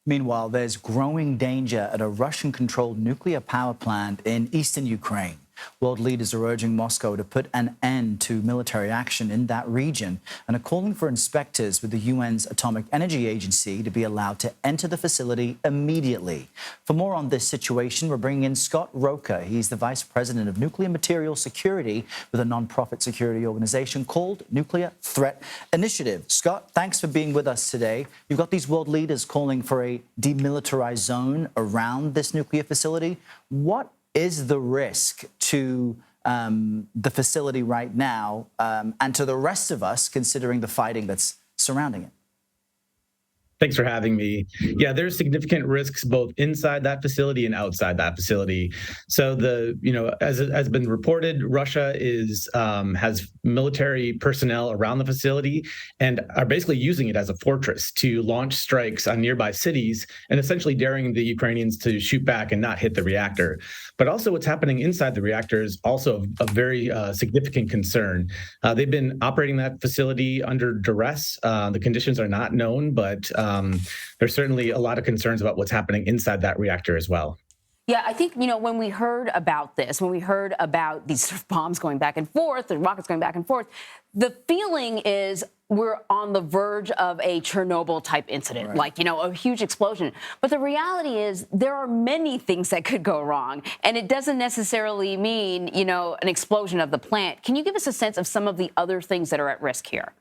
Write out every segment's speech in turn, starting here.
Meanwhile, there's growing danger at a Russian-controlled nuclear power plant in eastern Ukraine. World leaders are urging Moscow to put an end to military action in that region and are calling for inspectors with the UN's Atomic Energy Agency to be allowed to enter the facility immediately. For more on this situation, we're bringing in Scott Roecker. He's the Vice President of Nuclear Material Security with a nonprofit security organization called Nuclear Threat Initiative. Scott, thanks for being with us today. You've got these world leaders calling for a demilitarized zone around this nuclear facility. What is the risk to the facility right now and to the rest of us, considering the fighting that's surrounding it? Thanks for having me. Yeah, there's significant risks both inside that facility and outside that facility. So as has been reported, Russia has military personnel around the facility and are basically using it as a fortress to launch strikes on nearby cities and essentially daring the Ukrainians to shoot back and not hit the reactor. But also what's happening inside the reactor is also a very significant concern. They've been operating that facility under duress. The conditions are not known, but there's certainly a lot of concerns about what's happening inside that reactor as well. Yeah, I think, when we heard about this, when we heard about these sort of bombs going back and forth, the rockets going back and forth, the feeling is we're on the verge of a Chernobyl-type incident, right. like, a huge explosion. But the reality is there are many things that could go wrong, and it doesn't necessarily mean, an explosion of the plant. Can you give us a sense of some of the other things that are at risk here?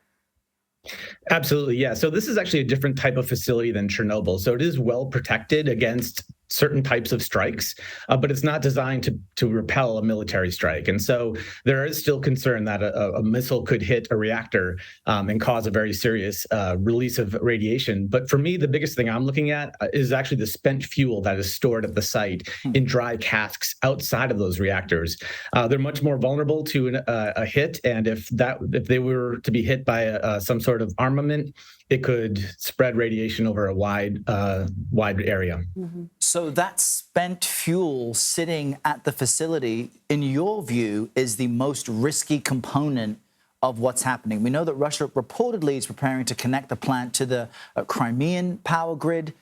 Absolutely, yeah. So this is actually a different type of facility than Chernobyl. So it is well protected against certain types of strikes, but it's not designed to repel a military strike. And so there is still concern that a missile could hit a reactor and cause a very serious release of radiation. But for me, the biggest thing I'm looking at is actually the spent fuel that is stored at the site in dry casks outside of those reactors. They're much more vulnerable to a hit, and if they were to be hit by some sort of armament, it could spread radiation over a wide area. Mm-hmm. So that spent fuel sitting at the facility, in your view, is the most risky component of what's happening. We know that Russia reportedly is preparing to connect the plant to the Crimean power grid.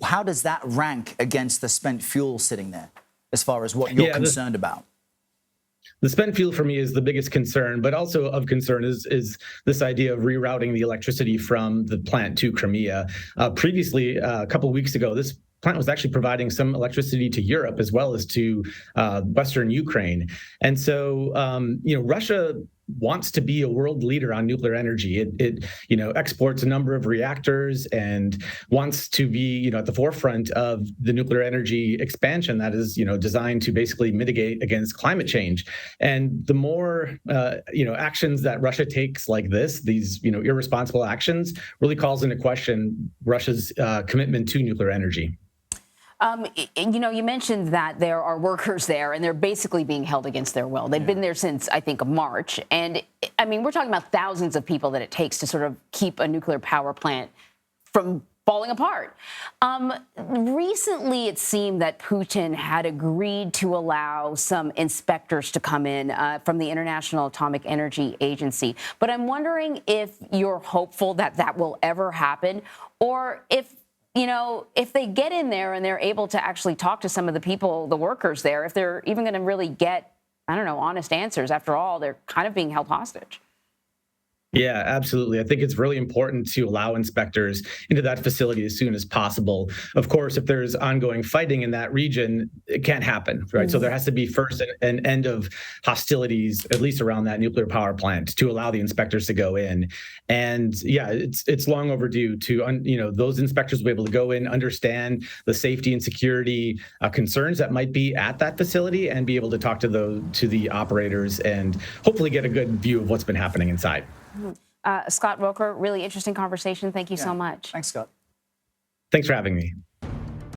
How does that rank against the spent fuel sitting there, as far as what you're concerned about? The spent fuel for me is the biggest concern, but also of concern is this idea of rerouting the electricity from the plant to Crimea. Previously, a couple of weeks ago, this plant was actually providing some electricity to Europe as well as to Western Ukraine. And so, Russia wants to be a world leader on nuclear energy. It exports a number of reactors and wants to be, at the forefront of the nuclear energy expansion that is, designed to basically mitigate against climate change. And the more, actions that Russia takes like this, these, irresponsible actions, really calls into question Russia's commitment to nuclear energy. You mentioned that there are workers there and they're basically being held against their will. They've been there since, I think, March. And we're talking about thousands of people that it takes to sort of keep a nuclear power plant from falling apart. Recently, it seemed that Putin had agreed to allow some inspectors to come in from the International Atomic Energy Agency. But I'm wondering if you're hopeful that that will ever happen, or if they get in there and they're able to actually talk to some of the people, the workers there, if they're even going to really get, honest answers. After all, they're kind of being held hostage. Yeah, absolutely. I think it's really important to allow inspectors into that facility as soon as possible. Of course, if there's ongoing fighting in that region, it can't happen, right? Mm-hmm. So there has to be first an end of hostilities, at least around that nuclear power plant, to allow the inspectors to go in. And yeah, it's long overdue to, those inspectors will be able to go in, understand the safety and security concerns that might be at that facility, and be able to talk to the operators and hopefully get a good view of what's been happening inside. Scott Roecker, really interesting conversation. Thank you so much. Thanks, Scott. Thanks for having me.